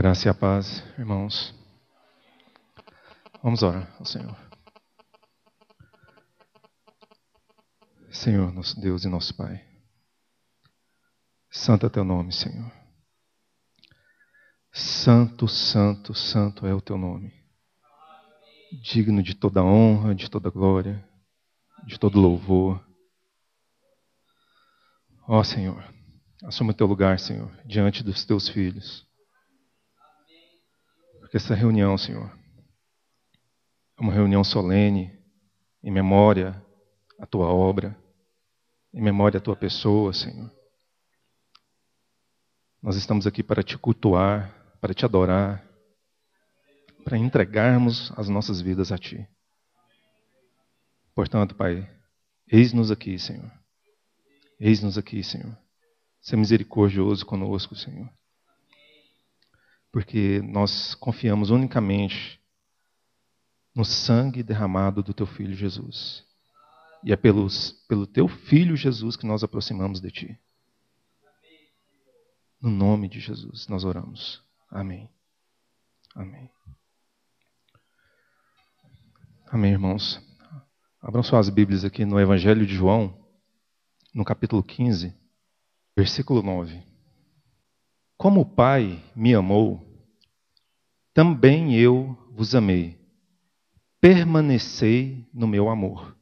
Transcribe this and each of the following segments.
Graça e a paz, irmãos. Vamos orar ao Senhor. Senhor, nosso Deus e nosso Pai. Santo é teu nome, Senhor. Santo, santo, santo é o teu nome. Digno de toda honra, de toda glória, de todo louvor. Ó Senhor, assuma o teu lugar, Senhor, diante dos teus filhos. Porque essa reunião, Senhor, é uma reunião solene, em memória à tua obra, em memória à tua pessoa, Senhor. Nós estamos aqui para te cultuar, para te adorar, para entregarmos as nossas vidas a ti. Portanto, Pai, eis-nos aqui, Senhor. Eis-nos aqui, Senhor. Seja misericordioso conosco, Senhor. Porque nós confiamos unicamente no sangue derramado do teu Filho Jesus. E é pelo teu Filho Jesus que nós aproximamos de ti. No nome de Jesus nós oramos. Amém. Amém. Amém, irmãos. Abram suas Bíblias aqui no Evangelho de João, no capítulo 15, versículo 9. Como o Pai me amou, também eu vos amei. Permanecei no meu amor.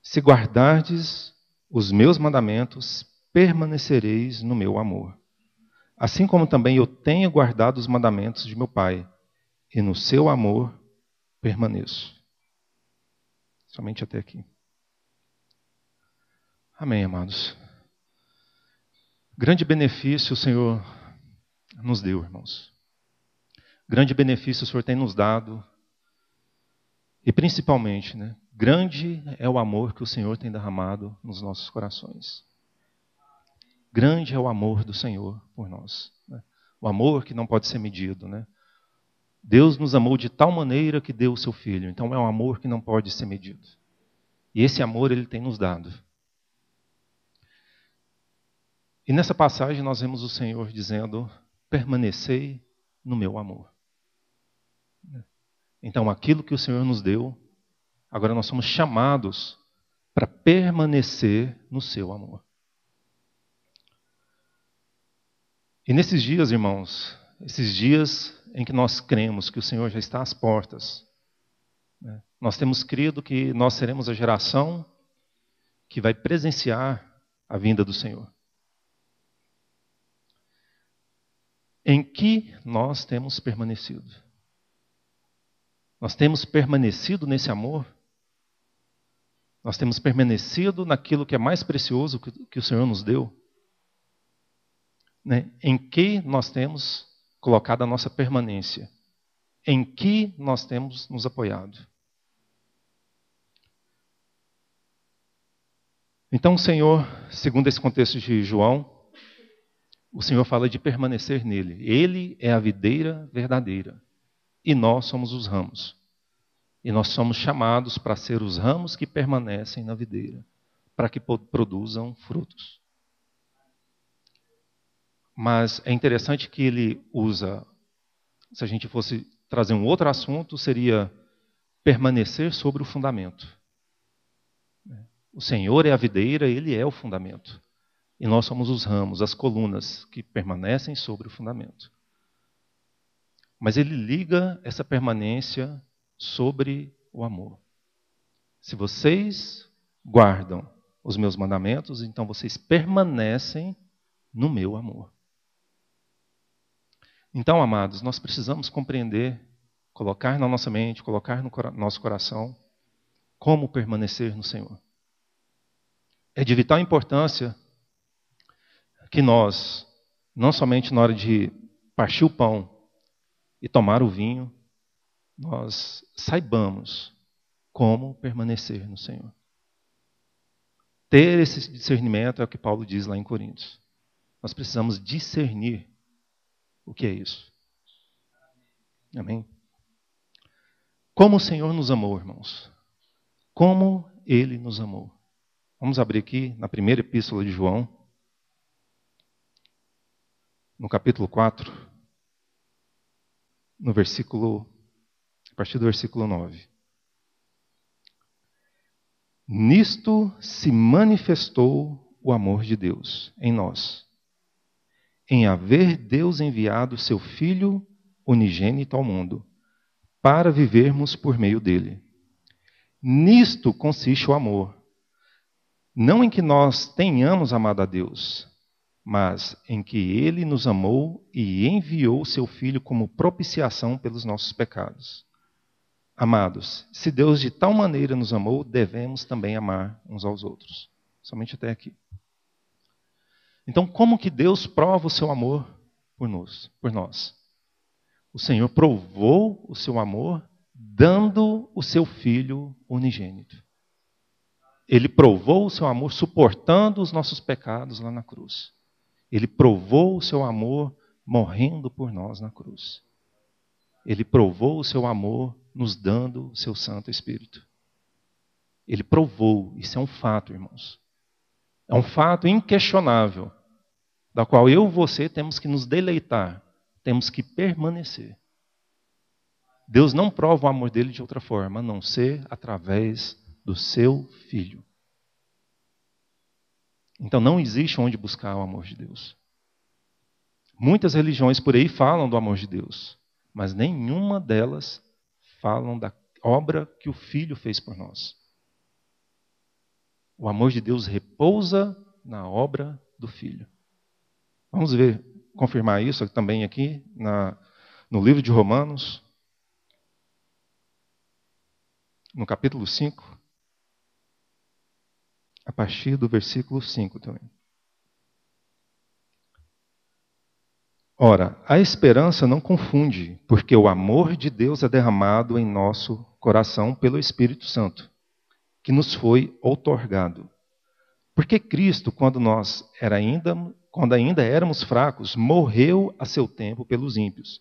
Se guardardes os meus mandamentos, permanecereis no meu amor. Assim como também eu tenho guardado os mandamentos de meu Pai, e no seu amor permaneço. Somente até aqui. Amém, amados. Grande benefício o Senhor nos deu, irmãos. Grande benefício o Senhor tem nos dado. E principalmente, grande é o amor que o Senhor tem derramado nos nossos corações. Grande é o amor do Senhor por nós. O amor que não pode ser medido. Deus nos amou de tal maneira que deu o seu Filho. Então é um amor que não pode ser medido. E esse amor Ele tem nos dado. E nessa passagem nós vemos o Senhor dizendo: permanecei no meu amor. Então aquilo que o Senhor nos deu, agora nós somos chamados para permanecer no seu amor. E nesses dias, irmãos, esses dias em que nós cremos que o Senhor já está às portas, nós temos crido que nós seremos a geração que vai presenciar a vinda do Senhor. Em que nós temos permanecido? Nós temos permanecido nesse amor? Nós temos permanecido naquilo que é mais precioso que o Senhor nos deu? Em que nós temos colocado a nossa permanência? Em que nós temos nos apoiado? Então o Senhor, segundo esse contexto de João, o Senhor fala de permanecer nele. Ele é a videira verdadeira e nós somos os ramos. E nós somos chamados para ser os ramos que permanecem na videira, para que produzam frutos. Mas é interessante que ele usa, se a gente fosse trazer um outro assunto, seria permanecer sobre o fundamento. O Senhor é a videira, Ele é o fundamento. E nós somos os ramos, as colunas que permanecem sobre o fundamento. Mas ele liga essa permanência sobre o amor. Se vocês guardam os meus mandamentos, então vocês permanecem no meu amor. Então, amados, nós precisamos compreender, colocar na nossa mente, colocar no nosso coração, como permanecer no Senhor. É de vital importância que nós, não somente na hora de partir o pão e tomar o vinho, nós saibamos como permanecer no Senhor. Ter esse discernimento é o que Paulo diz lá em Coríntios. Nós precisamos discernir o que é isso. Amém? Como o Senhor nos amou, irmãos. Como Ele nos amou. Vamos abrir aqui na primeira epístola de João, no capítulo 4. no versículo, a partir do versículo 9. Nisto se manifestou o amor de Deus em nós, em haver Deus enviado seu Filho unigênito ao mundo, para vivermos por meio dele. Nisto consiste o amor, não em que nós tenhamos amado a Deus, mas em que ele nos amou e enviou seu Filho como propiciação pelos nossos pecados. Amados, se Deus de tal maneira nos amou, devemos também amar uns aos outros. Somente até aqui. Então, como que Deus prova o seu amor por nós? O Senhor provou o seu amor dando o seu Filho unigênito. Ele provou o seu amor suportando os nossos pecados lá na cruz. Ele provou o seu amor morrendo por nós na cruz. Ele provou o seu amor nos dando o seu Santo Espírito. Ele provou, isso é um fato, irmãos. É um fato inquestionável, da qual eu e você temos que nos deleitar, temos que permanecer. Deus não prova o amor dele de outra forma, a não ser através do seu Filho. Então não existe onde buscar o amor de Deus. Muitas religiões por aí falam do amor de Deus, mas nenhuma delas falam da obra que o Filho fez por nós. O amor de Deus repousa na obra do Filho. Vamos ver, confirmar isso também aqui no livro de Romanos, no capítulo 5, a partir do versículo 5 também. Ora, a esperança não confunde, porque o amor de Deus é derramado em nosso coração pelo Espírito Santo, que nos foi outorgado. Porque Cristo, quando ainda éramos fracos, morreu a seu tempo pelos ímpios.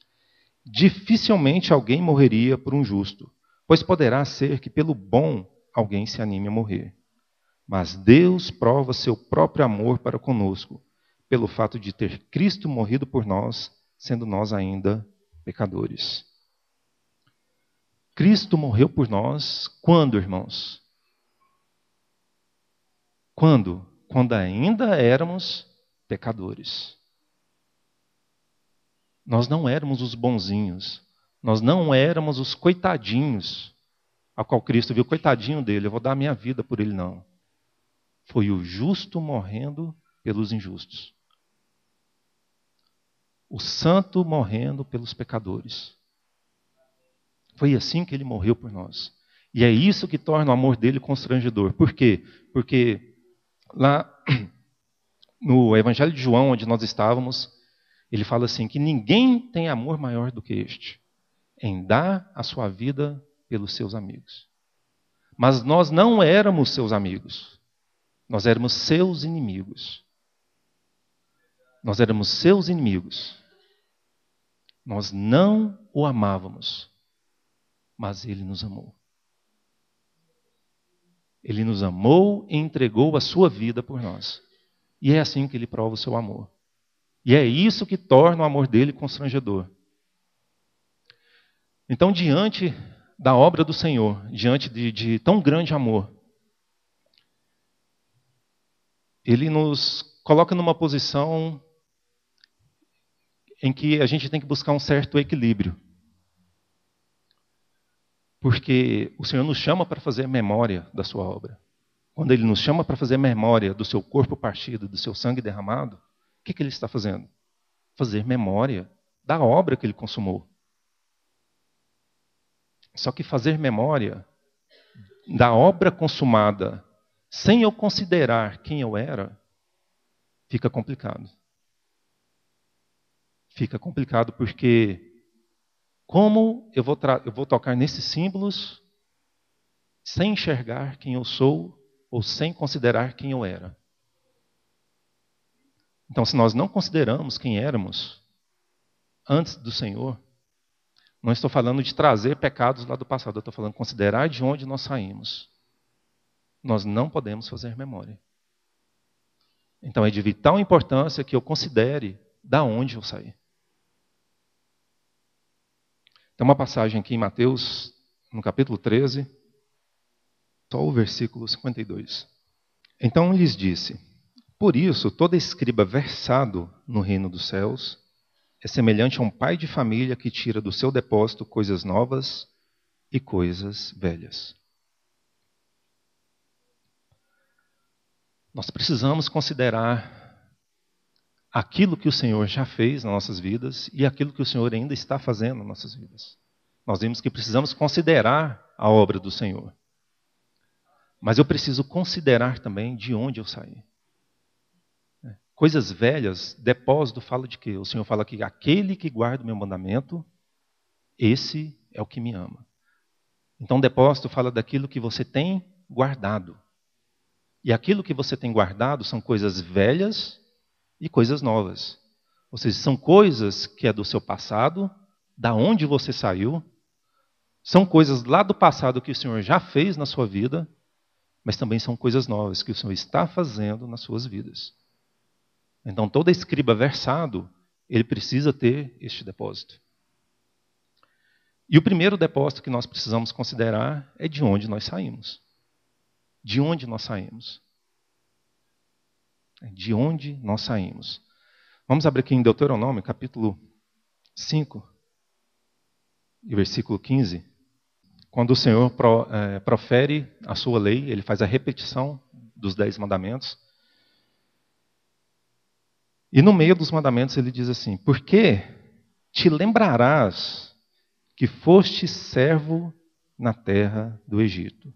Dificilmente alguém morreria por um justo, pois poderá ser que pelo bom alguém se anime a morrer. Mas Deus prova seu próprio amor para conosco, pelo fato de ter Cristo morrido por nós, sendo nós ainda pecadores. Cristo morreu por nós quando, irmãos? Quando? Quando ainda éramos pecadores. Nós não éramos os bonzinhos. Nós não éramos os coitadinhos, a qual Cristo viu, coitadinho dele, eu vou dar a minha vida por ele, não. Foi o justo morrendo pelos injustos. O santo morrendo pelos pecadores. Foi assim que ele morreu por nós. E é isso que torna o amor dele constrangedor. Por quê? Porque lá no Evangelho de João, onde nós estávamos, ele fala assim, que ninguém tem amor maior do que este, em dar a sua vida pelos seus amigos. Mas nós não éramos seus amigos. Nós éramos seus inimigos. Nós éramos seus inimigos. Nós não o amávamos, mas ele nos amou. Ele nos amou e entregou a sua vida por nós. E é assim que ele prova o seu amor. E é isso que torna o amor dele constrangedor. Então, diante da obra do Senhor, diante de tão grande amor, ele nos coloca numa posição em que a gente tem que buscar um certo equilíbrio. Porque o Senhor nos chama para fazer memória da sua obra. Quando ele nos chama para fazer memória do seu corpo partido, do seu sangue derramado, o que ele está fazendo? Fazer memória da obra que ele consumou. Só que fazer memória da obra consumada, sem eu considerar quem eu era, fica complicado. Fica complicado porque como eu vou tocar nesses símbolos sem enxergar quem eu sou ou sem considerar quem eu era? Então, se nós não consideramos quem éramos antes do Senhor, não estou falando de trazer pecados lá do passado, eu estou falando de considerar de onde nós saímos. Nós não podemos fazer memória. Então, é de vital importância que eu considere da onde eu saí. Tem uma passagem aqui em Mateus, no capítulo 13, só o versículo 52. Então lhes disse: por isso, todo escriba versado no reino dos céus é semelhante a um pai de família que tira do seu depósito coisas novas e coisas velhas. Nós precisamos considerar aquilo que o Senhor já fez nas nossas vidas e aquilo que o Senhor ainda está fazendo nas nossas vidas. Nós vimos que precisamos considerar a obra do Senhor. Mas eu preciso considerar também de onde eu saí. Coisas velhas, depósito, fala de quê? O Senhor fala que aquele que guarda o meu mandamento, esse é o que me ama. Então, depósito fala daquilo que você tem guardado. E aquilo que você tem guardado são coisas velhas e coisas novas. Ou seja, são coisas que é do seu passado, da onde você saiu, são coisas lá do passado que o Senhor já fez na sua vida, mas também são coisas novas que o Senhor está fazendo nas suas vidas. Então, todo escriba versado, ele precisa ter este depósito. E o primeiro depósito que nós precisamos considerar é de onde nós saímos. De onde nós saímos? De onde nós saímos? Vamos abrir aqui em Deuteronômio, capítulo 5, e versículo 15. Quando o Senhor profere a sua lei, ele faz a repetição dos 10 mandamentos. E no meio dos mandamentos ele diz assim: porque te lembrarás que foste servo na terra do Egito,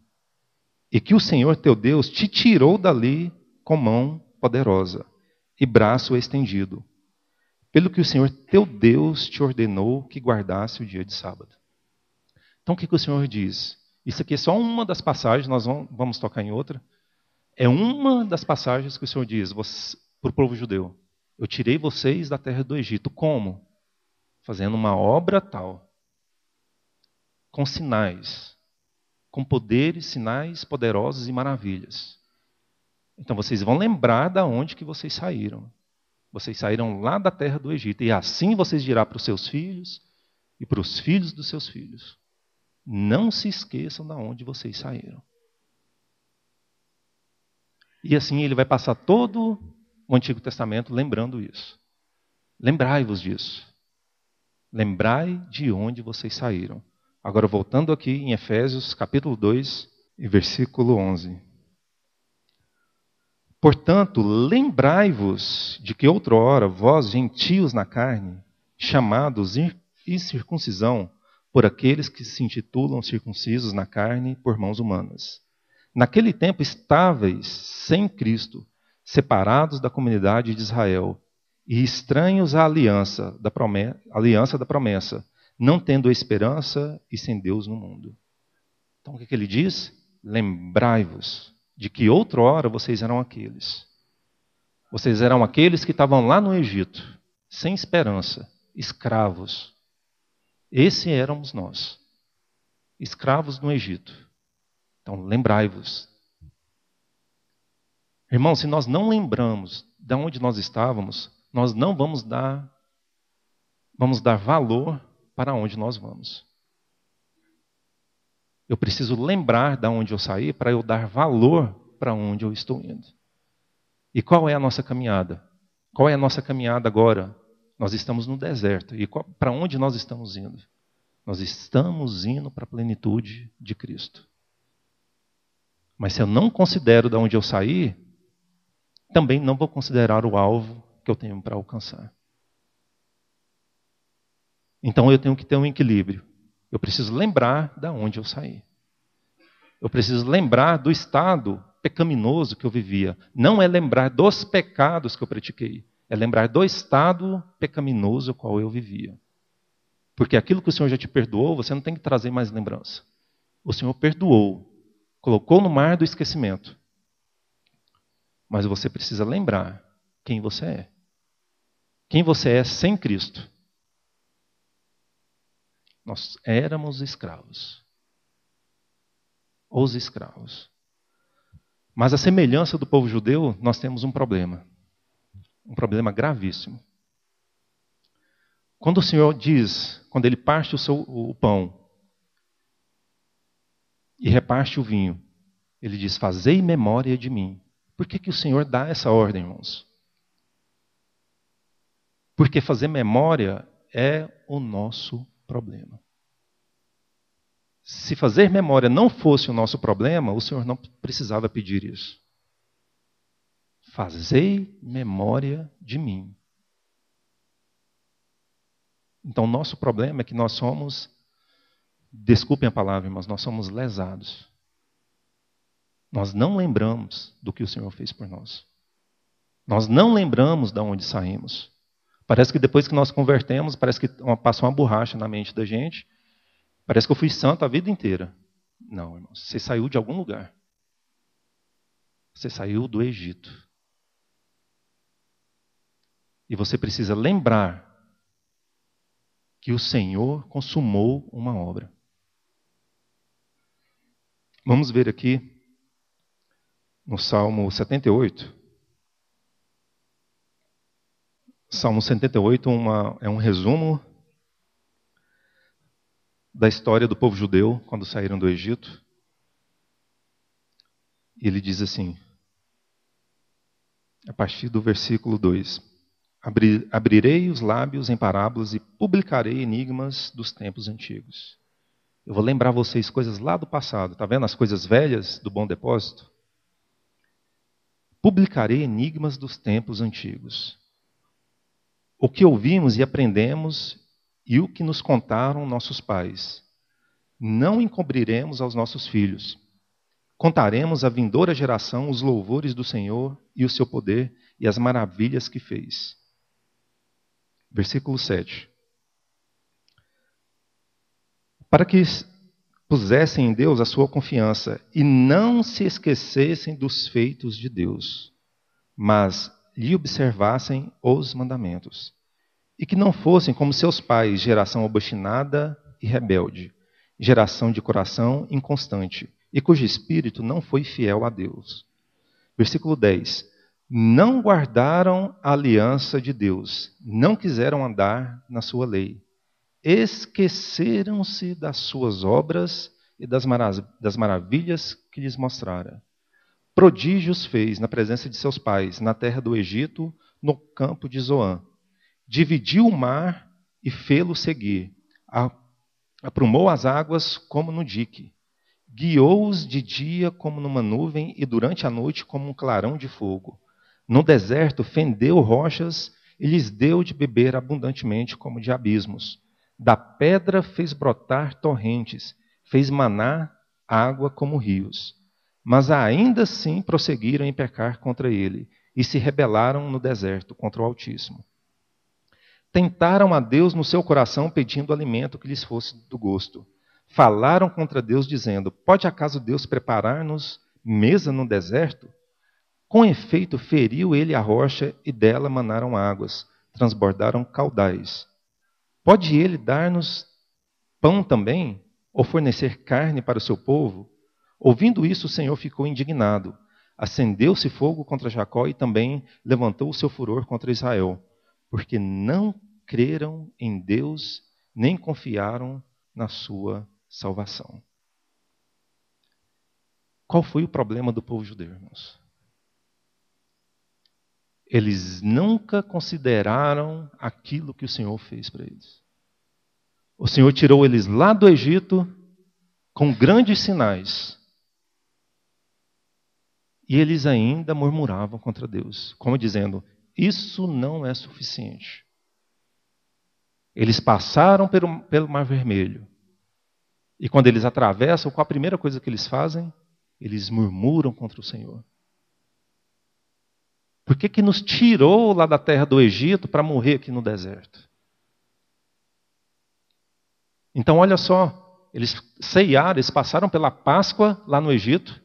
e que o Senhor teu Deus te tirou dali com mão poderosa e braço estendido, pelo que o Senhor teu Deus te ordenou que guardasse o dia de sábado. Então o que o Senhor diz? Isso aqui é só uma das passagens, nós vamos tocar em outra. É uma das passagens que o Senhor diz para o povo judeu: eu tirei vocês da terra do Egito. Como? Fazendo uma obra tal, com sinais, com poderes, sinais poderosos e maravilhas. Então vocês vão lembrar de onde que vocês saíram. Vocês saíram lá da terra do Egito. E assim vocês dirão para os seus filhos e para os filhos dos seus filhos: não se esqueçam de onde vocês saíram. E assim ele vai passar todo o Antigo Testamento lembrando isso. Lembrai-vos disso. Lembrai de onde vocês saíram. Agora voltando aqui em Efésios capítulo 2 e versículo 11. Portanto, lembrai-vos de que outrora vós, gentios na carne, chamados incircuncisão por aqueles que se intitulam circuncisos na carne por mãos humanas. Naquele tempo estáveis sem Cristo, separados da comunidade de Israel e estranhos à aliança da promessa, não tendo esperança e sem Deus no mundo. Então o que ele diz? Lembrai-vos de que outrora vocês eram aqueles. Vocês eram aqueles que estavam lá no Egito, sem esperança, escravos. Esse éramos nós, escravos no Egito. Então lembrai-vos. Irmão, se nós não lembramos de onde nós estávamos, nós não vamos dar valor para onde nós vamos. Eu preciso lembrar de onde eu saí para eu dar valor para onde eu estou indo. E qual é a nossa caminhada? Qual é a nossa caminhada agora? Nós estamos no deserto. E para onde nós estamos indo? Nós estamos indo para a plenitude de Cristo. Mas se eu não considero de onde eu saí, também não vou considerar o alvo que eu tenho para alcançar. Então eu tenho que ter um equilíbrio. Eu preciso lembrar de onde eu saí. Eu preciso lembrar do estado pecaminoso que eu vivia. Não é lembrar dos pecados que eu pratiquei. É lembrar do estado pecaminoso qual eu vivia. Porque aquilo que o Senhor já te perdoou, você não tem que trazer mais lembrança. O Senhor perdoou. Colocou no mar do esquecimento. Mas você precisa lembrar quem você é. Quem você é sem Cristo. Nós éramos escravos. Os escravos. Mas a semelhança do povo judeu, nós temos um problema. Um problema gravíssimo. Quando o Senhor diz, quando Ele parte o pão e reparte o vinho, Ele diz, fazei memória de mim. Por que o Senhor dá essa ordem, irmãos? Porque fazer memória é o nosso problema. Se fazer memória não fosse o nosso problema, o Senhor não precisava pedir isso. Fazei memória de mim. Então, nosso problema é que nós somos, desculpem a palavra, mas nós somos lesados. Nós não lembramos do que o Senhor fez por nós. Nós não lembramos de onde saímos. Parece que depois que nós convertemos, parece que passou uma borracha na mente da gente. Parece que eu fui santo a vida inteira. Não, irmãos, você saiu de algum lugar. Você saiu do Egito. E você precisa lembrar que o Senhor consumou uma obra. Vamos ver aqui no Salmo 78. Salmo 78 é um resumo da história do povo judeu quando saíram do Egito. E ele diz assim, a partir do versículo 2: Abrirei os lábios em parábolas e publicarei enigmas dos tempos antigos. Eu vou lembrar vocês coisas lá do passado. Está vendo as coisas velhas do bom depósito? Publicarei enigmas dos tempos antigos. O que ouvimos e aprendemos e o que nos contaram nossos pais. Não encobriremos aos nossos filhos. Contaremos à vindoura geração os louvores do Senhor e o seu poder e as maravilhas que fez. Versículo 7. Para que pusessem em Deus a sua confiança e não se esquecessem dos feitos de Deus, mas lhe observassem os mandamentos. E que não fossem como seus pais, geração obstinada e rebelde, geração de coração inconstante, e cujo espírito não foi fiel a Deus. Versículo 10. Não guardaram a aliança de Deus, não quiseram andar na sua lei. Esqueceram-se das suas obras e das maravilhas que lhes mostrara. Prodígios fez na presença de seus pais, na terra do Egito, no campo de Zoã. Dividiu o mar e fê-lo seguir. Aprumou as águas como no dique. Guiou-os de dia como numa nuvem e durante a noite como um clarão de fogo. No deserto fendeu rochas e lhes deu de beber abundantemente como de abismos. Da pedra fez brotar torrentes, fez manar água como rios. Mas ainda assim prosseguiram em pecar contra ele e se rebelaram no deserto contra o Altíssimo. Tentaram a Deus no seu coração pedindo alimento que lhes fosse do gosto. Falaram contra Deus dizendo, pode acaso Deus preparar-nos mesa no deserto? Com efeito feriu ele a rocha e dela manaram águas, transbordaram caudais. Pode ele dar-nos pão também, ou fornecer carne para o seu povo? Ouvindo isso, o Senhor ficou indignado. Acendeu-se fogo contra Jacó e também levantou o seu furor contra Israel, porque não creram em Deus, nem confiaram na sua salvação. Qual foi o problema do povo judeu, irmãos? Eles nunca consideraram aquilo que o Senhor fez para eles. O Senhor tirou eles lá do Egito com grandes sinais. E eles ainda murmuravam contra Deus, como dizendo, isso não é suficiente. Eles passaram pelo Mar Vermelho. E quando eles atravessam, qual a primeira coisa que eles fazem? Eles murmuram contra o Senhor. Por que nos tirou lá da terra do Egito para morrer aqui no deserto? Então, olha só, eles ceiaram, eles passaram pela Páscoa lá no Egito,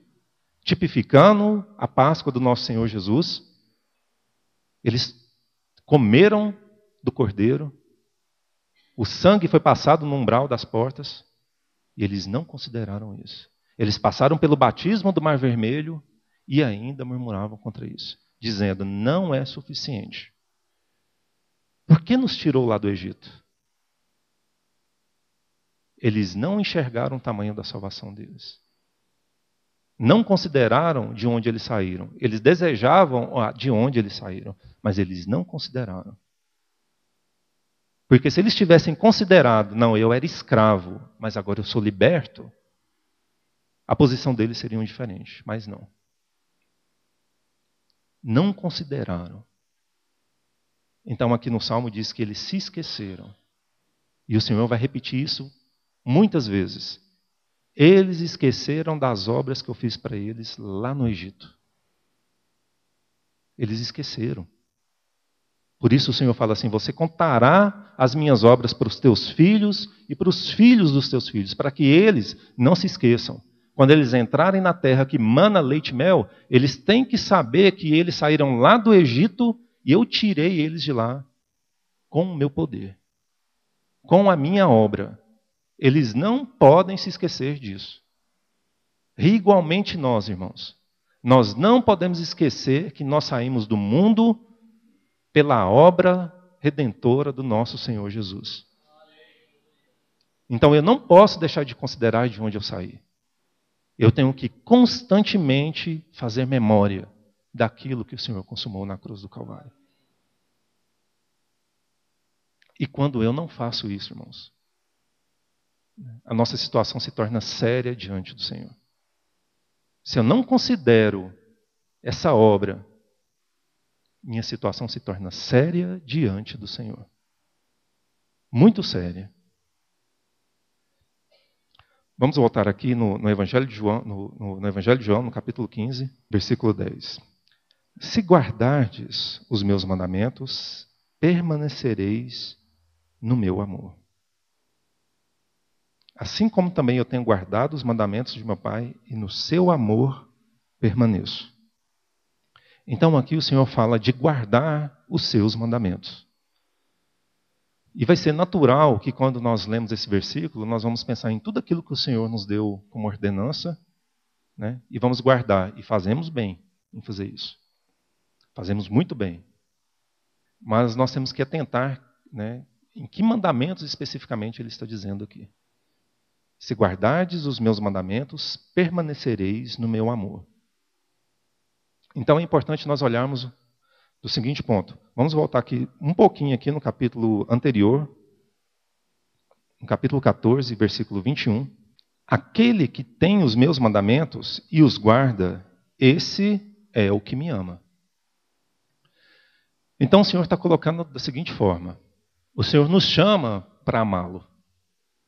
tipificando a Páscoa do nosso Senhor Jesus. Eles comeram do cordeiro, o sangue foi passado no umbral das portas, e eles não consideraram isso. Eles passaram pelo batismo do Mar Vermelho e ainda murmuravam contra isso, dizendo, não é suficiente. Por que nos tirou lá do Egito? eles não enxergaram o tamanho da salvação deles. Não consideraram de onde eles saíram. Eles desejavam de onde eles saíram, mas eles não consideraram. Porque se eles tivessem considerado, não, eu era escravo, mas agora eu sou liberto, a posição deles seria diferente, mas não. Não consideraram. Então aqui no Salmo diz que eles se esqueceram. E o Senhor vai repetir isso muitas vezes. Eles esqueceram das obras que eu fiz para eles lá no Egito. Eles esqueceram. Por isso o Senhor fala assim, você contará as minhas obras para os teus filhos e para os filhos dos teus filhos, para que eles não se esqueçam. Quando eles entrarem na terra que mana leite e mel, eles têm que saber que eles saíram lá do Egito e eu tirei eles de lá com o meu poder, com a minha obra. Eles não podem se esquecer disso. Igualmente nós, irmãos, nós não podemos esquecer que nós saímos do mundo pela obra redentora do nosso Senhor Jesus. Então eu não posso deixar de considerar de onde eu saí. Eu tenho que constantemente fazer memória daquilo que o Senhor consumou na cruz do Calvário. E quando eu não faço isso, irmãos, a nossa situação se torna séria diante do Senhor. Se eu não considero essa obra, minha situação se torna séria diante do Senhor. Muito séria. Vamos voltar aqui no Evangelho de João, no Evangelho de João, no capítulo 15, versículo 10. Se guardardes os meus mandamentos, permanecereis no meu amor. Assim como também eu tenho guardado os mandamentos de meu Pai, e no seu amor permaneço. Então aqui o Senhor fala de guardar os seus mandamentos. E vai ser natural que quando nós lemos esse versículo, nós vamos pensar em tudo aquilo que o Senhor nos deu como ordenança, né? E vamos guardar. E fazemos bem em fazer isso. Fazemos muito bem. Mas nós temos que atentar, né, em que mandamentos especificamente ele está dizendo aqui. Se guardardes os meus mandamentos, permanecereis no meu amor. Então é importante nós olharmos do seguinte ponto. Vamos voltar aqui um pouquinho aqui no capítulo anterior, no capítulo 14, versículo 21. Aquele que tem os meus mandamentos e os guarda, esse é o que me ama. Então o Senhor está colocando da seguinte forma. O Senhor nos chama para amá-lo.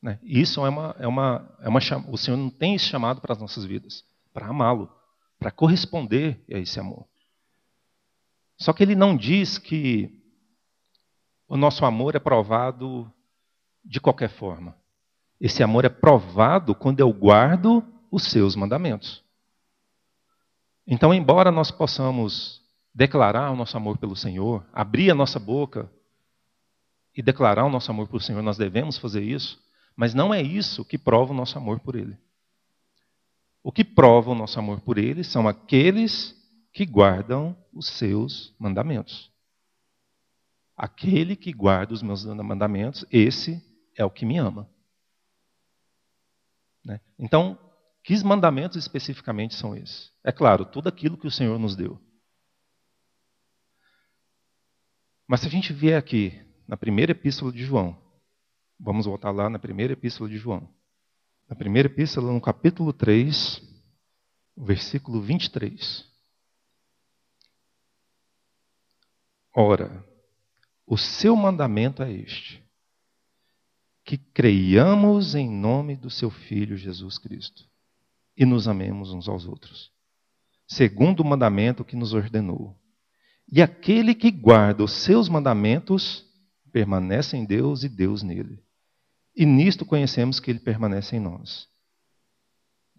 Né? Isso o Senhor não tem esse chamado para as nossas vidas, para amá-lo, para corresponder a esse amor. Só que ele não diz que o nosso amor é provado de qualquer forma. Esse amor é provado quando eu guardo os seus mandamentos. Então, embora nós possamos declarar o nosso amor pelo Senhor, abrir a nossa boca e declarar o nosso amor pelo Senhor, nós devemos fazer isso, mas não é isso que prova o nosso amor por Ele. O que prova o nosso amor por Ele são aqueles que guardam os seus mandamentos. Aquele que guarda os meus mandamentos, esse é o que me ama. Né? Então, que mandamentos especificamente são esses? É claro, tudo aquilo que o Senhor nos deu. Mas se a gente vier aqui na primeira epístola de João, vamos voltar lá na primeira epístola de João. Na primeira epístola, no capítulo 3, versículo 23. Ora, o seu mandamento é este, que creiamos em nome do seu Filho Jesus Cristo e nos amemos uns aos outros, segundo o mandamento que nos ordenou. E aquele que guarda os seus mandamentos permanece em Deus e Deus nele. E nisto conhecemos que ele permanece em nós,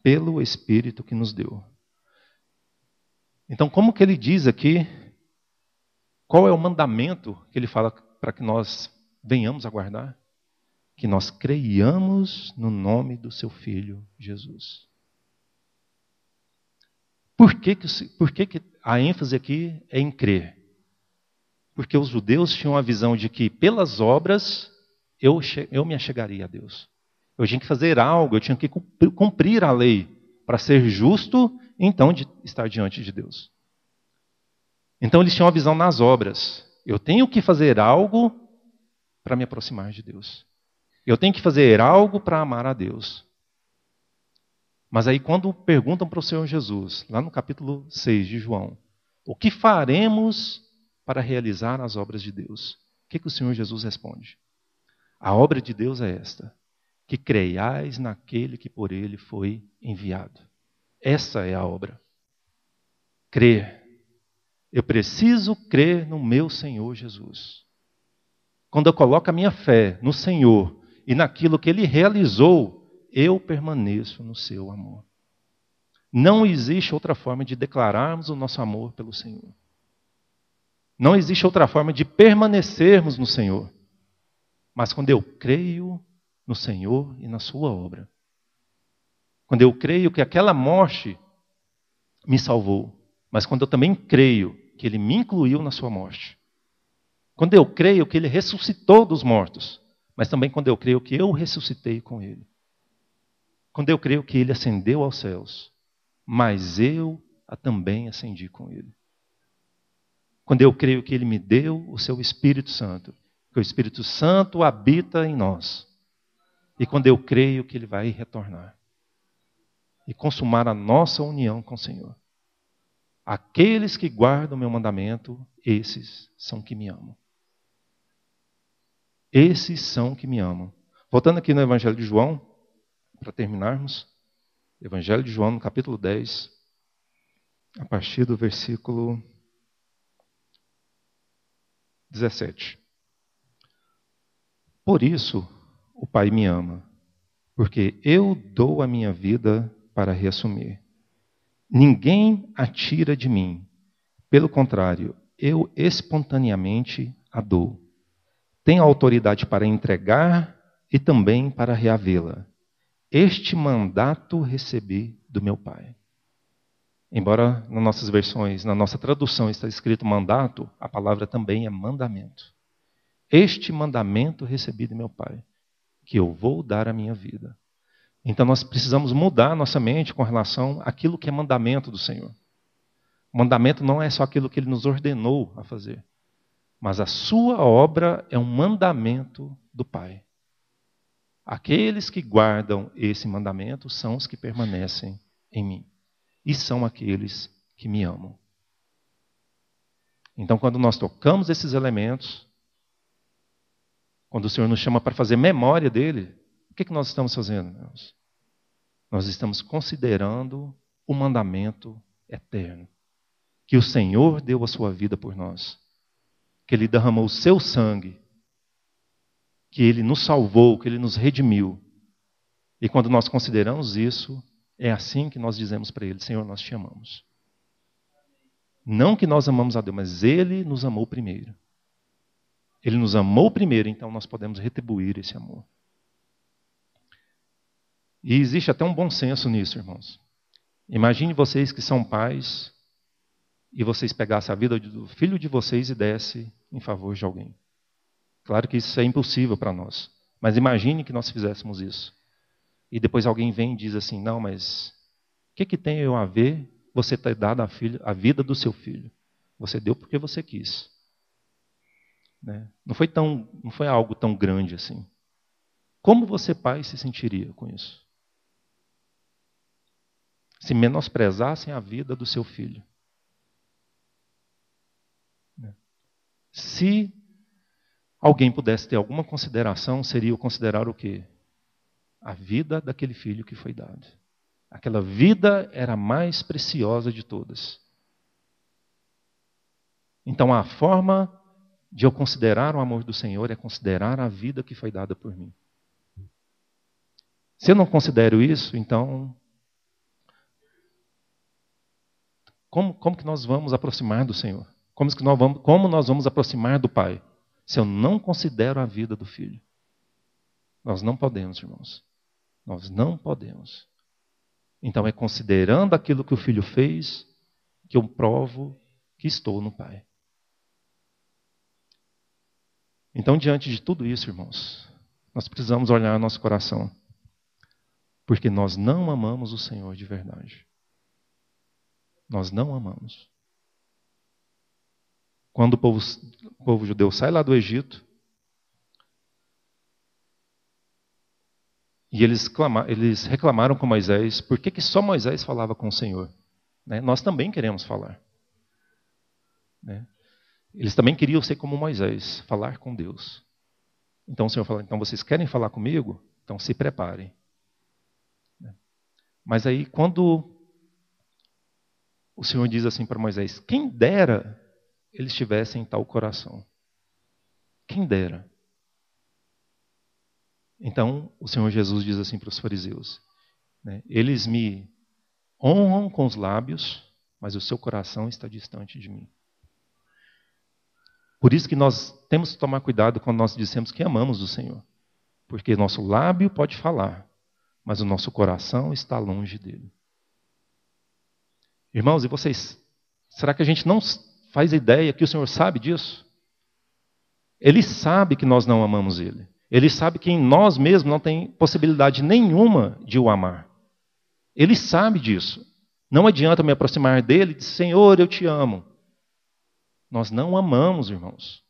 pelo Espírito que nos deu. Então, como que ele diz aqui, qual é o mandamento que ele fala para que nós venhamos a guardar? Que nós creiamos no nome do seu Filho Jesus. Por que a ênfase aqui é em crer? Porque os judeus tinham a visão de que pelas obras eu me achegaria a Deus. Eu tinha que fazer algo, eu tinha que cumprir a lei para ser justo, então de estar diante de Deus. Então eles tinham a visão nas obras. Eu tenho que fazer algo para me aproximar de Deus. Eu tenho que fazer algo para amar a Deus. Mas aí quando perguntam para o Senhor Jesus, lá no capítulo 6 de João, o que faremos para realizar as obras de Deus? O que o Senhor Jesus responde? A obra de Deus é esta, que creiais naquele que por ele foi enviado. Essa é a obra. Crer. Eu preciso crer no meu Senhor Jesus. Quando eu coloco a minha fé no Senhor e naquilo que Ele realizou, eu permaneço no seu amor. Não existe outra forma de declararmos o nosso amor pelo Senhor. Não existe outra forma de permanecermos no Senhor. Mas quando eu creio no Senhor e na sua obra. Quando eu creio que aquela morte me salvou. Mas quando eu também creio que Ele me incluiu na sua morte. Quando eu creio que Ele ressuscitou dos mortos. Mas também quando eu creio que eu ressuscitei com Ele. Quando eu creio que Ele ascendeu aos céus. Mas eu também ascendi com Ele. Quando eu creio que Ele me deu o seu Espírito Santo. Que o Espírito Santo habita em nós. E quando eu creio que Ele vai retornar. E consumar a nossa união com o Senhor. Aqueles que guardam o meu mandamento, esses são que me amam. Esses são que me amam. Voltando aqui no Evangelho de João, para terminarmos. Evangelho de João, no capítulo 10, a partir do versículo 17. Por isso, o Pai me ama, porque eu dou a minha vida para reassumir. Ninguém a tira de mim. Pelo contrário, eu espontaneamente a dou. Tenho autoridade para entregar e também para reavê-la. Este mandato recebi do meu Pai. Embora nas nossas versões, na nossa tradução está escrito mandato, a palavra também é mandamento. Este mandamento recebi do meu Pai, que eu vou dar a minha vida. Então nós precisamos mudar nossa mente com relação àquilo que é mandamento do Senhor. O mandamento não é só aquilo que Ele nos ordenou a fazer, mas a sua obra é um mandamento do Pai. Aqueles que guardam esse mandamento são os que permanecem em mim. E são aqueles que me amam. Então, quando nós tocamos esses elementos, quando o Senhor nos chama para fazer memória dele, o que nós estamos fazendo, irmãos? Nós estamos considerando o mandamento eterno. Que o Senhor deu a sua vida por nós. Que Ele derramou o seu sangue. Que Ele nos salvou, que Ele nos redimiu. E quando nós consideramos isso, é assim que nós dizemos para Ele, Senhor, nós te amamos. Não que nós amamos a Deus, mas Ele nos amou primeiro. Ele nos amou primeiro, então nós podemos retribuir esse amor. E existe até um bom senso nisso, irmãos. Imagine vocês que são pais e vocês pegassem a vida do filho de vocês e dessem em favor de alguém. Claro que isso é impossível para nós. Mas imagine que nós fizéssemos isso. E depois alguém vem e diz assim, não, mas o que tem eu a ver você ter dado a vida do seu filho? Você deu porque você quis. Né? Não foi algo tão grande assim. Como você, pai, se sentiria com isso? Se menosprezassem a vida do seu filho. Né? Se alguém pudesse ter alguma consideração, seria o considerar o quê? A vida daquele filho que foi dado. Aquela vida era a mais preciosa de todas. Então a forma de eu considerar o amor do Senhor é considerar a vida que foi dada por mim. Se eu não considero isso, então como que nós vamos aproximar do Senhor? Como nós vamos aproximar do Pai? Se eu não considero a vida do Filho. Nós não podemos, irmãos. Nós não podemos. Então é considerando aquilo que o Filho fez que eu provo que estou no Pai. Então, diante de tudo isso, irmãos, nós precisamos olhar nosso coração. Porque nós não amamos o Senhor de verdade. Nós não amamos. Quando o povo judeu sai lá do Egito, e eles reclamaram com Moisés, por que só Moisés falava com o Senhor? Né? Nós também queremos falar. Né? Eles também queriam ser como Moisés, falar com Deus. Então o Senhor falou, então vocês querem falar comigo? Então se preparem. Mas aí quando o Senhor diz assim para Moisés, quem dera eles tivessem tal coração. Quem dera. Então o Senhor Jesus diz assim para os fariseus, né, eles me honram com os lábios, mas o seu coração está distante de mim. Por isso que nós temos que tomar cuidado quando nós dissemos que amamos o Senhor. Porque nosso lábio pode falar, mas o nosso coração está longe dele. Irmãos, e vocês? Será que a gente não faz ideia que o Senhor sabe disso? Ele sabe que nós não amamos Ele. Ele sabe que em nós mesmos não tem possibilidade nenhuma de o amar. Ele sabe disso. Não adianta me aproximar dele e dizer, Senhor, eu te amo. Nós não amamos, irmãos.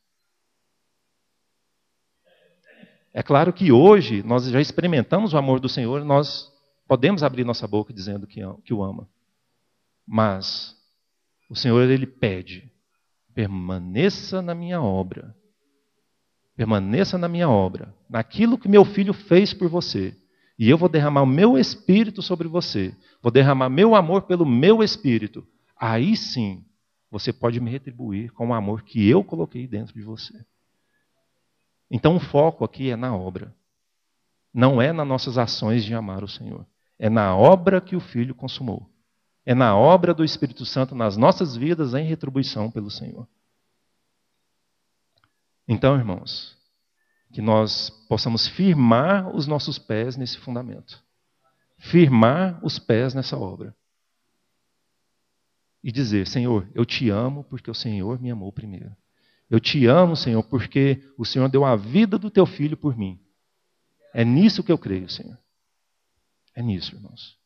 É claro que hoje nós já experimentamos o amor do Senhor, nós podemos abrir nossa boca dizendo que o ama. Mas o Senhor, Ele pede, permaneça na minha obra. Permaneça na minha obra, naquilo que meu filho fez por você. E eu vou derramar o meu espírito sobre você. Vou derramar meu amor pelo meu espírito. Aí sim, você pode me retribuir com o amor que eu coloquei dentro de você. Então o foco aqui é na obra. Não é nas nossas ações de amar o Senhor. É na obra que o Filho consumou. É na obra do Espírito Santo nas nossas vidas em retribuição pelo Senhor. Então, irmãos, que nós possamos firmar os nossos pés nesse fundamento. Firmar os pés nessa obra. E dizer, Senhor, eu te amo porque o Senhor me amou primeiro. Eu te amo, Senhor, porque o Senhor deu a vida do teu filho por mim. É nisso que eu creio, Senhor. É nisso, irmãos.